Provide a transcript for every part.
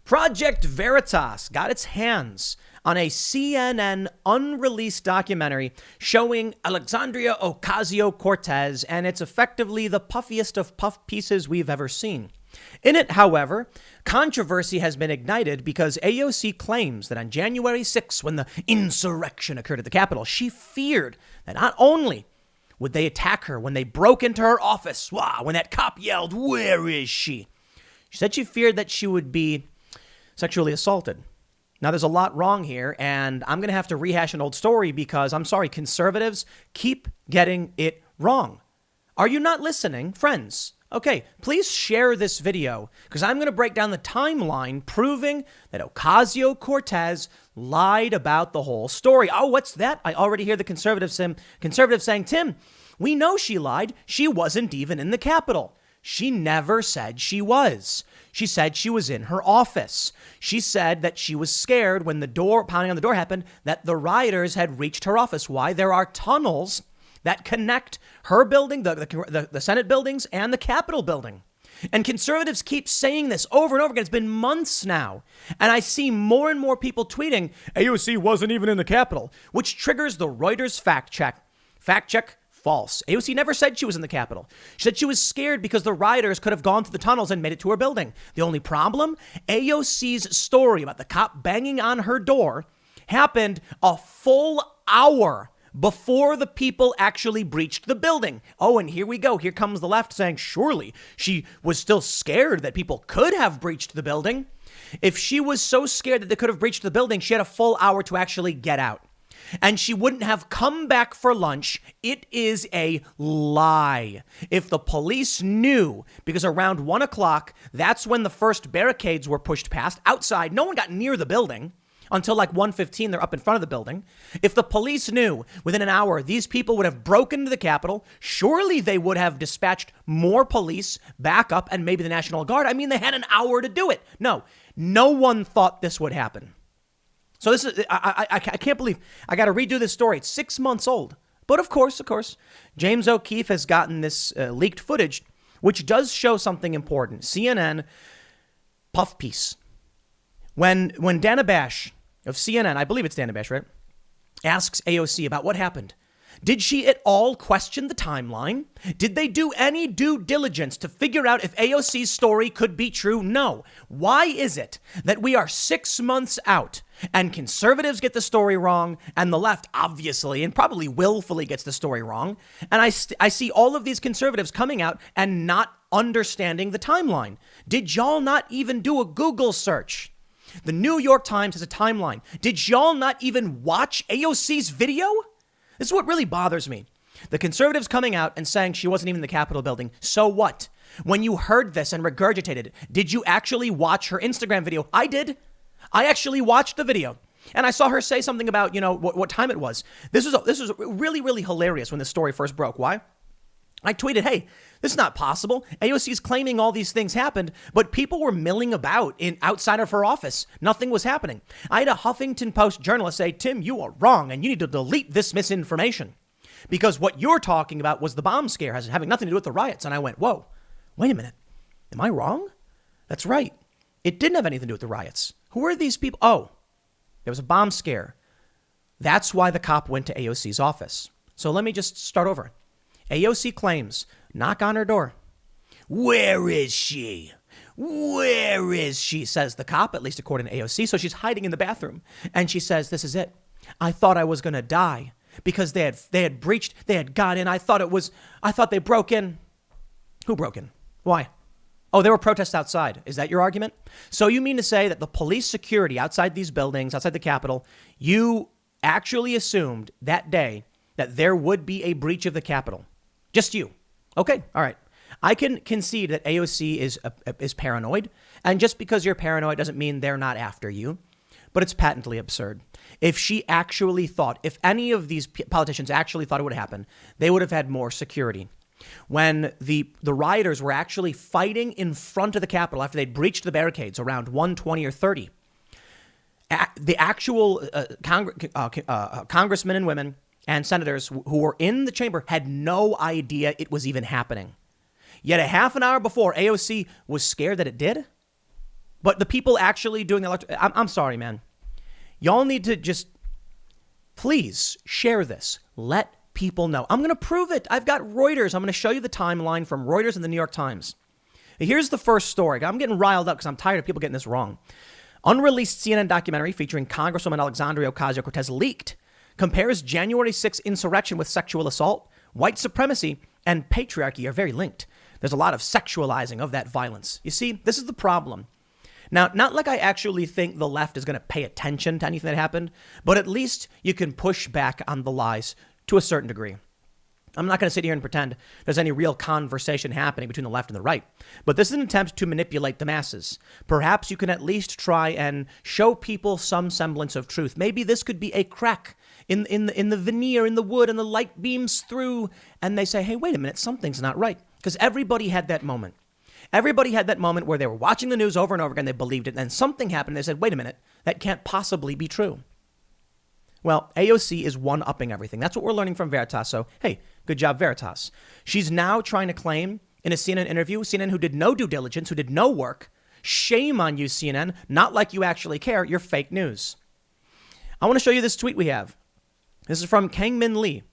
Project Veritas got its hands on a CNN unreleased documentary showing Alexandria Ocasio-Cortez, and it's effectively the puffiest of puff pieces we've ever seen. In it, however, controversy has been ignited because AOC claims that on January 6th, when the insurrection occurred at the Capitol, she feared that not only would they attack her when they broke into her office, when that cop yelled, "Where is she?" She said she feared that she would be sexually assaulted. Now, there's a lot wrong here, and I'm going to have to rehash an old story because, I'm sorry, conservatives keep getting it wrong. Are you not listening, friends? Okay, please share this video because I'm going to break down the timeline proving that Ocasio-Cortez lied about the whole story. Oh, what's that? I already hear the conservatives saying, Tim, we know she lied. She wasn't even in the Capitol. She never said she was. She said she was in her office. She said that she was scared when the pounding on the door happened, that the rioters had reached her office. Why? There are tunnels that connect her building, the Senate buildings, and the Capitol building. And conservatives keep saying this over and over again. It's been months now. And I see more and more people tweeting, AOC wasn't even in the Capitol, which triggers the Reuters fact check. Fact check, false. AOC never said she was in the Capitol. She said she was scared because the rioters could have gone through the tunnels and made it to her building. The only problem, AOC's story about the cop banging on her door happened a full hour before the people actually breached the building. Oh, and here we go. Here comes the left saying, surely she was still scared that people could have breached the building. If she was so scared that they could have breached the building, she had a full hour to actually get out. And she wouldn't have come back for lunch. It is a lie. If the police knew, because around 1 o'clock, that's when the first barricades were pushed past outside. No one got near the building. Until like 1:15, they're up in front of the building. If the police knew within an hour these people would have broken into the Capitol, surely they would have dispatched more police, backup, and maybe the National Guard. I mean, they had an hour to do it. No one thought this would happen. So this is, I can't believe I got to redo this story. It's 6 months old. But of course, James O'Keefe has gotten this leaked footage, which does show something important. CNN puff piece. When Dana Bash of CNN, I believe it's Dana Bash, right, asks AOC about what happened, did she at all question the timeline? Did they do any due diligence to figure out if AOC's story could be true? No. Why is it that we are 6 months out and conservatives get the story wrong and the left obviously and probably willfully gets the story wrong? And I see all of these conservatives coming out and not understanding the timeline. Did y'all not even do a Google search? The New York Times has a timeline. Did y'all not even watch AOC's video? This is what really bothers me. The conservatives coming out and saying she wasn't even in the Capitol building. So what? When you heard this and regurgitated it, did you actually watch her Instagram video? I did. I actually watched the video. And I saw her say something about, what time it was. This was really, really hilarious when this story first broke. Why? I tweeted, hey, this is not possible. AOC's claiming all these things happened, but people were milling about outside of her office. Nothing was happening. I had a Huffington Post journalist say, Tim, you are wrong, and you need to delete this misinformation. Because what you're talking about was the bomb scare, having nothing to do with the riots. And I went, whoa, wait a minute. Am I wrong? That's right. It didn't have anything to do with the riots. Who are these people? Oh, there was a bomb scare. That's why the cop went to AOC's office. So let me just start over. AOC claims, knock on her door. Where is she? Where is she? Says the cop, at least according to AOC. So she's hiding in the bathroom. And she says, this is it. I thought I was going to die because they had breached, they had got in. I thought they broke in. Who broke in? Why? Oh, there were protests outside. Is that your argument? So you mean to say that the police security outside these buildings, outside the Capitol, you actually assumed that day that there would be a breach of the Capitol? Just you. Okay. All right. I can concede that AOC is paranoid. And just because you're paranoid doesn't mean they're not after you. But it's patently absurd. If she actually thought, if any of these politicians actually thought it would happen, they would have had more security. When the rioters were actually fighting in front of the Capitol after they'd breached the barricades around 1:20 or 30, the actual congressmen and women and senators who were in the chamber had no idea it was even happening. Yet a half an hour before, AOC was scared that it did? But the people actually doing the I'm sorry, man. Y'all need to just please share this. Let people know. I'm going to prove it. I've got Reuters. I'm going to show you the timeline from Reuters and the New York Times. Here's the first story. I'm getting riled up because I'm tired of people getting this wrong. Unreleased CNN documentary featuring Congresswoman Alexandria Ocasio-Cortez leaked compares January 6th insurrection with sexual assault. White supremacy and patriarchy are very linked. There's a lot of sexualizing of that violence. You see, this is the problem. Now, not like I actually think the left is going to pay attention to anything that happened, but at least you can push back on the lies to a certain degree. I'm not going to sit here and pretend there's any real conversation happening between the left and the right, but this is an attempt to manipulate the masses. Perhaps you can at least try and show people some semblance of truth. Maybe this could be a crack in the veneer, in the wood, and the light beams through, and they say, hey, wait a minute, something's not right. Because everybody had that moment. Everybody had that moment where they were watching the news over and over again, they believed it, and then something happened, they said, wait a minute, that can't possibly be true. Well, AOC is one-upping everything. That's what we're learning from Veritas. So, hey, good job, Veritas. She's now trying to claim in a CNN interview, CNN who did no due diligence, who did no work, shame on you, CNN, not like you actually care, you're fake news. I want to show you this tweet we have. This is from Kang Min Lee,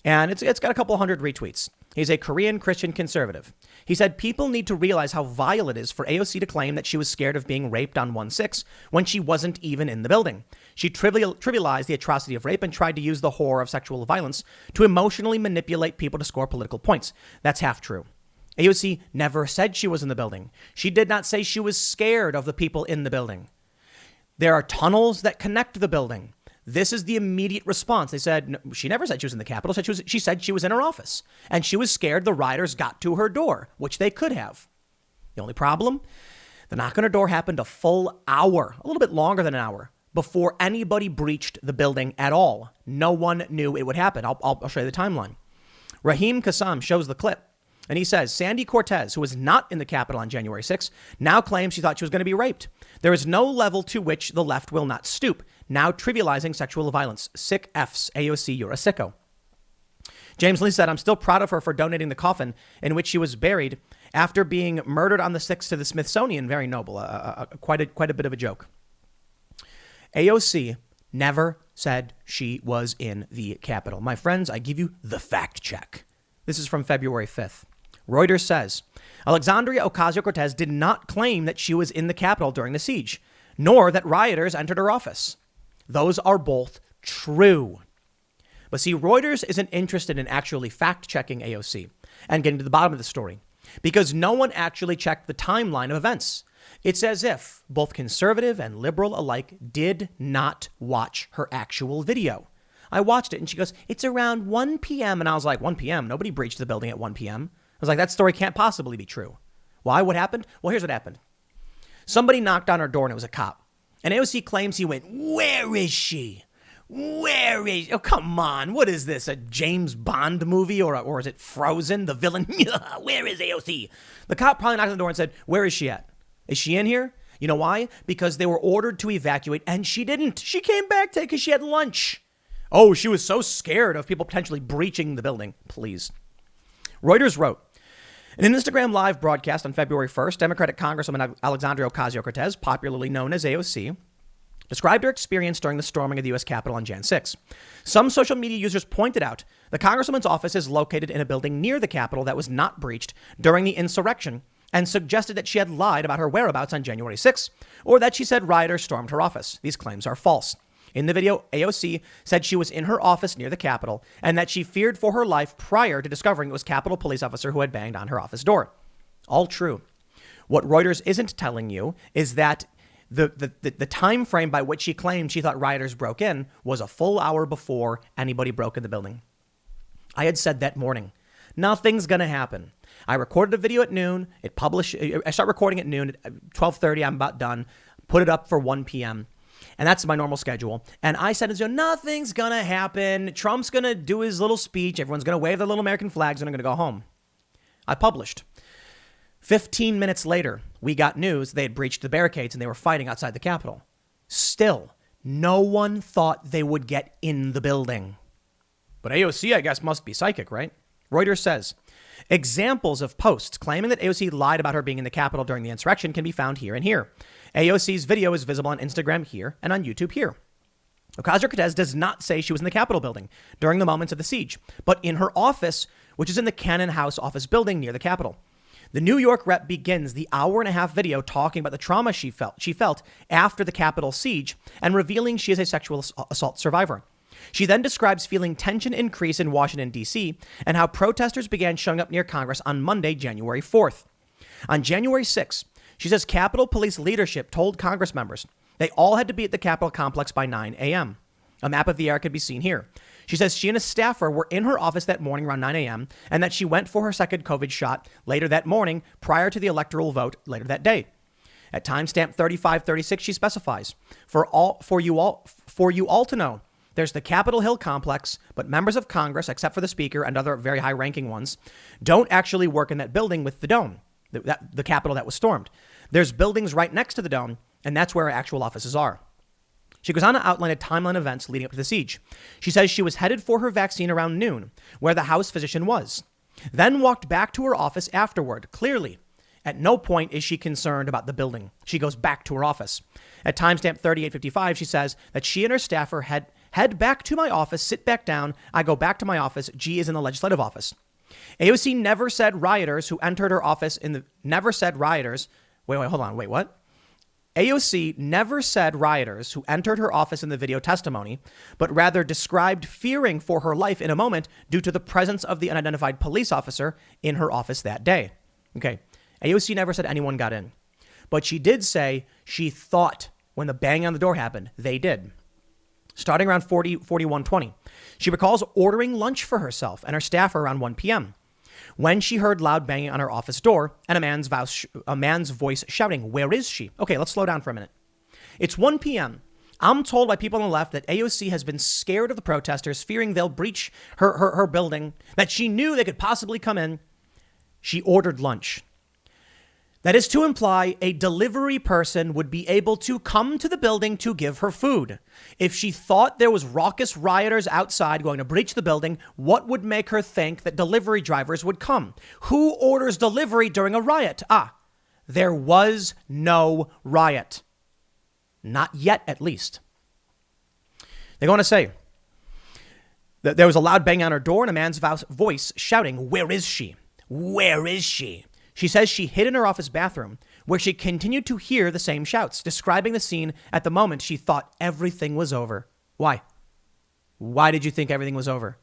and it's got a couple hundred retweets. He's a Korean Christian conservative. He said, people need to realize how vile it is for AOC to claim that she was scared of being raped on 1/6 when she wasn't even in the building. She trivialized the atrocity of rape and tried to use the horror of sexual violence to emotionally manipulate people to score political points. That's half true. AOC never said she was in the building. She did not say she was scared of the people in the building. There are tunnels that connect the building. This is the immediate response. They said, no, she never said she was in the Capitol. She said she was in her office and she was scared the rioters got to her door, which they could have. The only problem, the knock on her door happened a full hour, a little bit longer than an hour, before anybody breached the building at all. No one knew it would happen. I'll show you the timeline. Raheem Kassam shows the clip. And he says, Sandy Cortez, who was not in the Capitol on January 6th, now claims she thought she was going to be raped. There is no level to which the left will not stoop, now trivializing sexual violence. Sick F's. AOC, you're a sicko. James Lee said, I'm still proud of her for donating the coffin in which she was buried after being murdered on the 6th to the Smithsonian. Very noble. Quite a bit of a joke. AOC never said she was in the Capitol. My friends, I give you the fact check. This is from February 5th. Reuters says, Alexandria Ocasio-Cortez did not claim that she was in the Capitol during the siege, nor that rioters entered her office. Those are both true. But see, Reuters isn't interested in actually fact-checking AOC and getting to the bottom of the story because no one actually checked the timeline of events. It's as if both conservative and liberal alike did not watch her actual video. I watched it and she goes, it's around 1 p.m. And I was like, 1 p.m.? Nobody breached the building at 1 p.m. I was like, that story can't possibly be true. Why? What happened? Well, here's what happened. Somebody knocked on her door and it was a cop. And AOC claims he went, where is she? Where is she? Oh, come on. What is this? A James Bond movie or is it Frozen? The villain? Where is AOC? The cop probably knocked on the door and said, where is she at? Is she in here? You know why? Because they were ordered to evacuate and she didn't. She came back today because she had lunch. Oh, she was so scared of people potentially breaching the building. Please. Reuters wrote, in an Instagram live broadcast on February 1st, Democratic Congresswoman Alexandria Ocasio-Cortez, popularly known as AOC, described her experience during the storming of the U.S. Capitol on Jan 6. Some social media users pointed out the Congresswoman's office is located in a building near the Capitol that was not breached during the insurrection and suggested that she had lied about her whereabouts on January 6th or that she said rioters stormed her office. These claims are false. In the video, AOC said she was in her office near the Capitol and that she feared for her life prior to discovering it was Capitol police officer who had banged on her office door. All true. What Reuters isn't telling you is that the time frame by which she claimed she thought rioters broke in was a full hour before anybody broke in the building. I had said that morning, nothing's going to happen. I recorded a video at noon. I start recording at noon at 12:30. I'm about done. Put it up for 1 p.m. And that's my normal schedule. And I said, nothing's going to happen. Trump's going to do his little speech. Everyone's going to wave their little American flags and I'm going to go home. I published. 15 minutes later, we got news they had breached the barricades and they were fighting outside the Capitol. Still, no one thought they would get in the building. But AOC, I guess, must be psychic, right? Reuters says, Examples of posts claiming that AOC lied about her being in the Capitol during the insurrection can be found here and here. AOC's video is visible on Instagram here and on YouTube here. Ocasio-Cortez does not say she was in the Capitol building during the moments of the siege, but in her office, which is in the Cannon House office building near the Capitol. The New York rep begins the hour-and-a-half video talking about the trauma she felt after the Capitol siege and revealing she is a sexual assault survivor. She then describes feeling tension increase in Washington, D.C., and how protesters began showing up near Congress on Monday, January 4th. On January 6th, she says Capitol Police leadership told Congress members they all had to be at the Capitol complex by 9 a.m. A map of the area could be seen here. She says she and a staffer were in her office that morning around 9 a.m. and that she went for her second COVID shot later that morning prior to the electoral vote later that day. At timestamp 3536, she specifies, for you all to know, there's the Capitol Hill complex, but members of Congress, except for the speaker and other very high-ranking ones, don't actually work in that building with the dome, the Capitol that was stormed. There's buildings right next to the dome, and that's where our actual offices are. She goes on to outline a timeline of events leading up to the siege. She says she was headed for her vaccine around noon, where the House physician was, then walked back to her office afterward. Clearly, at no point is she concerned about the building. She goes back to her office. At timestamp 3855, she says that she and her staffer head back to my office, sit back down. I go back to my office. G is in the legislative office. AOC never said rioters who entered her office what? AOC never said rioters who entered her office in the video testimony, but rather described fearing for her life in a moment due to the presence of the unidentified police officer in her office that day. Okay. AOC never said anyone got in, but she did say she thought when the bang on the door happened, they did. Starting around 41:20, she recalls ordering lunch for herself and her staff around 1 p.m. when she heard loud banging on her office door and a man's voice shouting, "Where is she?" Okay, let's slow down for a minute. It's 1 p.m. I'm told by people on the left that AOC has been scared of the protesters, fearing they'll breach her building, that she knew they could possibly come in. She ordered lunch. That is to imply a delivery person would be able to come to the building to give her food. If she thought there was raucous rioters outside going to breach the building, what would make her think that delivery drivers would come? Who orders delivery during a riot? There was no riot. Not yet, at least. They go on to say that there was a loud bang on her door and a man's voice shouting, "Where is she? Where is she?" She says she hid in her office bathroom, where she continued to hear the same shouts, describing the scene at the moment she thought everything was over. Why? Why did you think everything was over?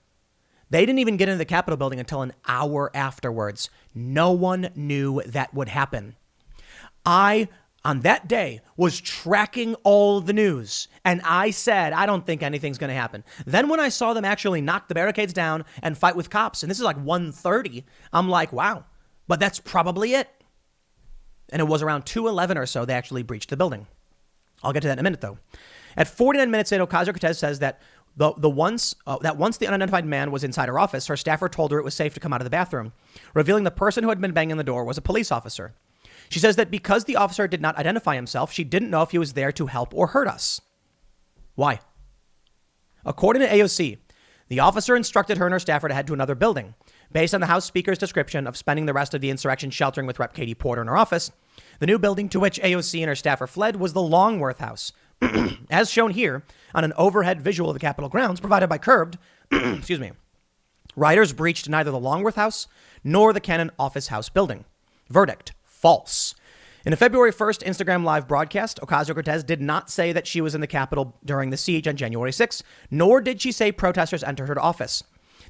They didn't even get into the Capitol building until an hour afterwards. No one knew that would happen. I, on that day, was tracking all the news, and I said, I don't think anything's going to happen. Then when I saw them actually knock the barricades down and fight with cops, and this is like 1:30, I'm like, wow. But that's probably it. And it was around 2:11 or so they actually breached the building. I'll get to that in a minute, though. At 49 minutes in, Ocasio-Cortez says that once the unidentified man was inside her office, her staffer told her it was safe to come out of the bathroom, revealing the person who had been banging the door was a police officer. She says that because the officer did not identify himself, she didn't know if he was there to help or hurt us. Why? According to AOC, the officer instructed her and her staffer to head to another building. Based on the House Speaker's description of spending the rest of the insurrection sheltering with Rep. Katie Porter in her office, the new building to which AOC and her staffer fled was the Longworth House. As shown here on an overhead visual of the Capitol grounds provided by Curbed, rioters breached neither the Longworth House nor the Cannon Office House building. Verdict, false. In a February 1st Instagram Live broadcast, Ocasio-Cortez did not say that she was in the Capitol during the siege on January 6th, nor did she say protesters entered her office.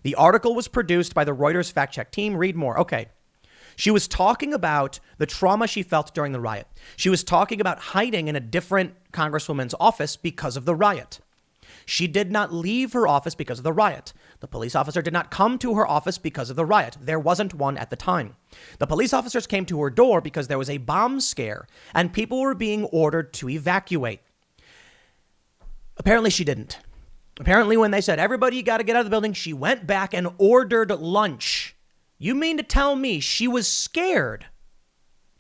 The article was produced by the Reuters fact-check team. Read more. Okay. She was talking about the trauma she felt during the riot. She was talking about hiding in a different congresswoman's office because of the riot. She did not leave her office because of the riot. The police officer did not come to her office because of the riot. There wasn't one at the time. The police officers came to her door because there was a bomb scare and people were being ordered to evacuate. Apparently she didn't. Apparently, when they said, everybody, you got to get out of the building, she went back and ordered lunch. You mean to tell me she was scared?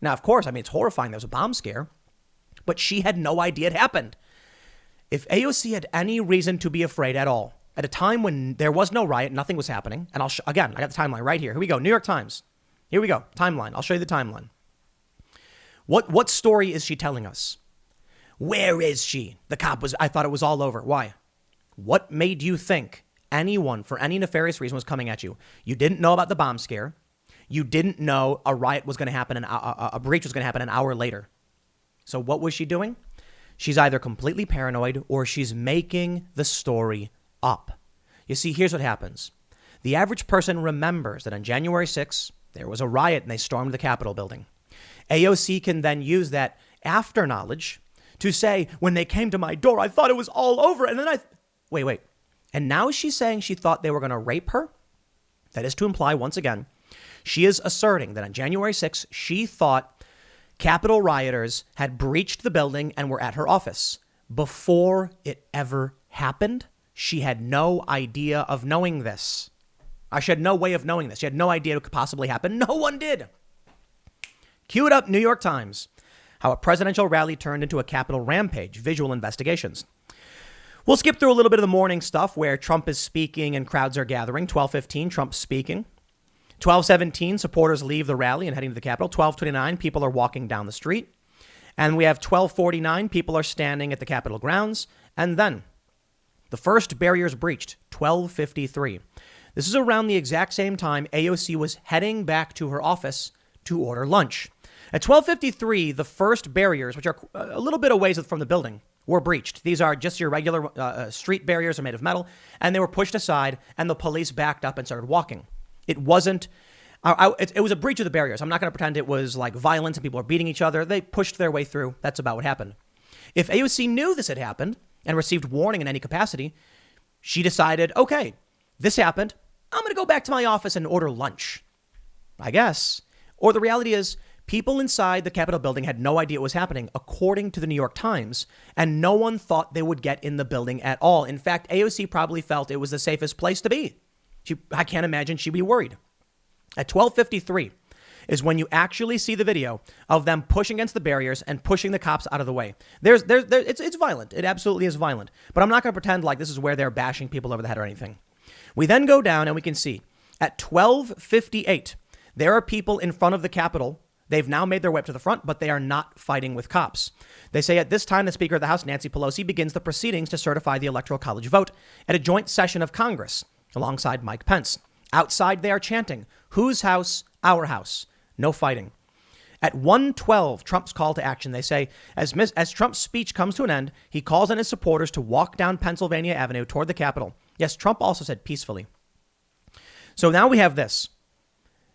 Now, of course, it's horrifying. There was a bomb scare, but she had no idea it happened. If AOC had any reason to be afraid at all, at a time when there was no riot, nothing was happening. And again, I got the timeline right here. Here we go. New York Times. Here we go. Timeline. I'll show you the timeline. What story is she telling us? Where is she? I thought it was all over. Why? What made you think anyone, for any nefarious reason, was coming at you? You didn't know about the bomb scare. You didn't know a riot was going to happen, a breach was going to happen an hour later. So what was she doing? She's either completely paranoid or she's making the story up. You see, here's what happens. The average person remembers that on January 6th, there was a riot and they stormed the Capitol building. AOC can then use that after knowledge to say, when they came to my door, I thought it was all over. And then wait. And now she's saying she thought they were going to rape her? That is to imply, once again, she is asserting that on January 6th, she thought Capitol rioters had breached the building and were at her office. Before it ever happened, she had no idea of knowing this. She had no way of knowing this. She had no idea it could possibly happen. No one did. Cue it up, New York Times. How a presidential rally turned into a Capitol rampage. Visual investigations. We'll skip through a little bit of the morning stuff where Trump is speaking and crowds are gathering. 12:15, Trump's speaking. 12:17, supporters leave the rally and heading to the Capitol. 12:29, people are walking down the street. And we have 12:49, people are standing at the Capitol grounds. And then the first barriers breached, 12:53. This is around the exact same time AOC was heading back to her office to order lunch. At 12:53, the first barriers, which are a little bit away from the building, were breached. These are just your regular street barriers, are made of metal, and they were pushed aside, and the police backed up and started walking. It wasn't, it was a breach of the barriers. I'm not going to pretend it was like violence and people are beating each other. They pushed their way through. That's about what happened. If AOC knew this had happened and received warning in any capacity, she decided, okay, this happened. I'm going to go back to my office and order lunch, I guess. Or the reality is people inside the Capitol building had no idea what was happening, according to the New York Times, and no one thought they would get in the building at all. In fact, AOC probably felt it was the safest place to be. I can't imagine she'd be worried. At 12:53 is when you actually see the video of them pushing against the barriers and pushing the cops out of the way. It's violent. It absolutely is violent. But I'm not going to pretend like this is where they're bashing people over the head or anything. We then go down and we can see at 12:58, there are people in front of the Capitol. They've now made their way up to the front, but they are not fighting with cops. They say at this time, the Speaker of the House, Nancy Pelosi, begins the proceedings to certify the Electoral College vote at a joint session of Congress alongside Mike Pence. Outside, they are chanting, whose house? Our house. No fighting. At 1:12, Trump's call to action. They say, as Trump's speech comes to an end, he calls on his supporters to walk down Pennsylvania Avenue toward the Capitol. Yes, Trump also said peacefully. So now we have this.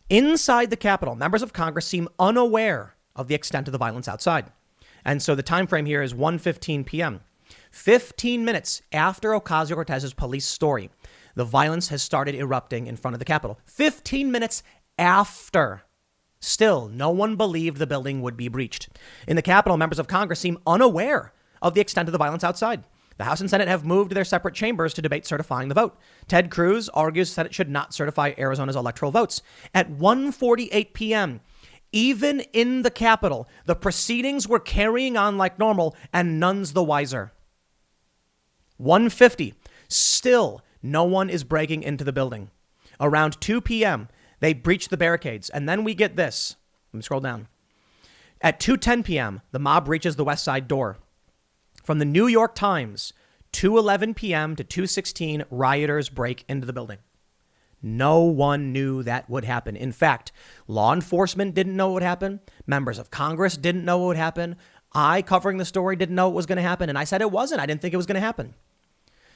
Inside the Capitol, members of Congress seem unaware of the extent of the violence outside. And so the time frame here is 1:15 p.m. 15 minutes after Ocasio-Cortez's police story, the violence has started erupting in front of the Capitol. 15 minutes after. Still, no one believed the building would be breached. In the Capitol, members of Congress seem unaware of the extent of the violence outside. The House and Senate have moved to their separate chambers to debate certifying the vote. Ted Cruz argues the Senate should not certify Arizona's electoral votes. At 1:48 p.m., even in the Capitol, the proceedings were carrying on like normal and none's the wiser. 1:50, still no one is breaking into the building. Around 2 p.m., they breach the barricades. And then we get this. Let me scroll down. At 2:10 p.m., the mob reaches the west side door. From the New York Times, 2:11 p.m. to 2:16, rioters break into the building. No one knew that would happen. In fact, law enforcement didn't know what would happen. Members of Congress didn't know what would happen. I, covering the story, didn't know it was going to happen. And I said it wasn't. I didn't think it was going to happen.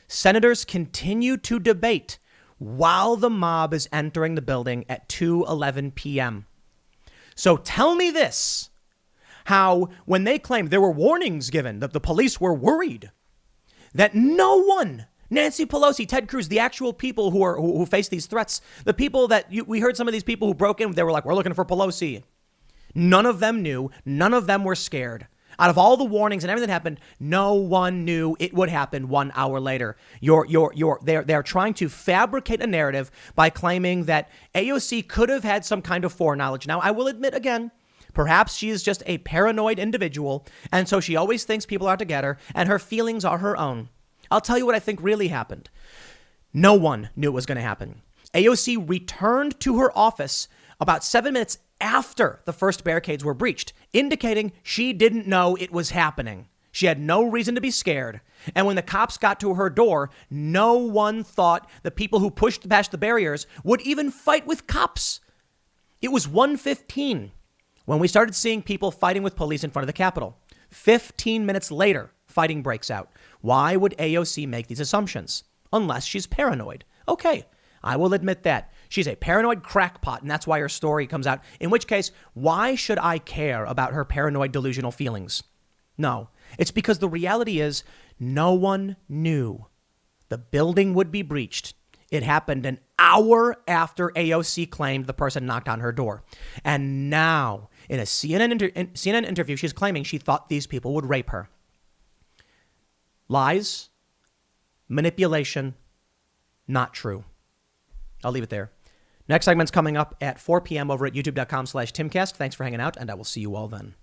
Senators continue to debate while the mob is entering the building at 2:11 p.m. So tell me this, how when they claimed there were warnings given, that the police were worried, that no one, Nancy Pelosi, Ted Cruz, the actual people who face these threats, the people that we heard some of these people who broke in, they were like, we're looking for Pelosi. None of them knew. None of them were scared. Out of all the warnings and everything that happened, no one knew it would happen 1 hour later. They're trying to fabricate a narrative by claiming that AOC could have had some kind of foreknowledge. Now, I will admit again, perhaps she is just a paranoid individual, and so she always thinks people are out to get her, and her feelings are her own. I'll tell you what I think really happened. No one knew it was going to happen. AOC returned to her office about 7 minutes after the first barricades were breached, indicating she didn't know it was happening. She had no reason to be scared. And when the cops got to her door, no one thought the people who pushed past the barriers would even fight with cops. It was 1:15 when we started seeing people fighting with police in front of the Capitol. 15 minutes later, fighting breaks out. Why would AOC make these assumptions? Unless she's paranoid. Okay, I will admit that. She's a paranoid crackpot, and that's why her story comes out. In which case, why should I care about her paranoid delusional feelings? No, it's because the reality is no one knew the building would be breached. It happened an hour after AOC claimed the person knocked on her door. And now, in a CNN interview, she's claiming she thought these people would rape her. Lies, manipulation, not true. I'll leave it there. Next segment's coming up at 4 p.m. over at youtube.com/Timcast. Thanks for hanging out, and I will see you all then.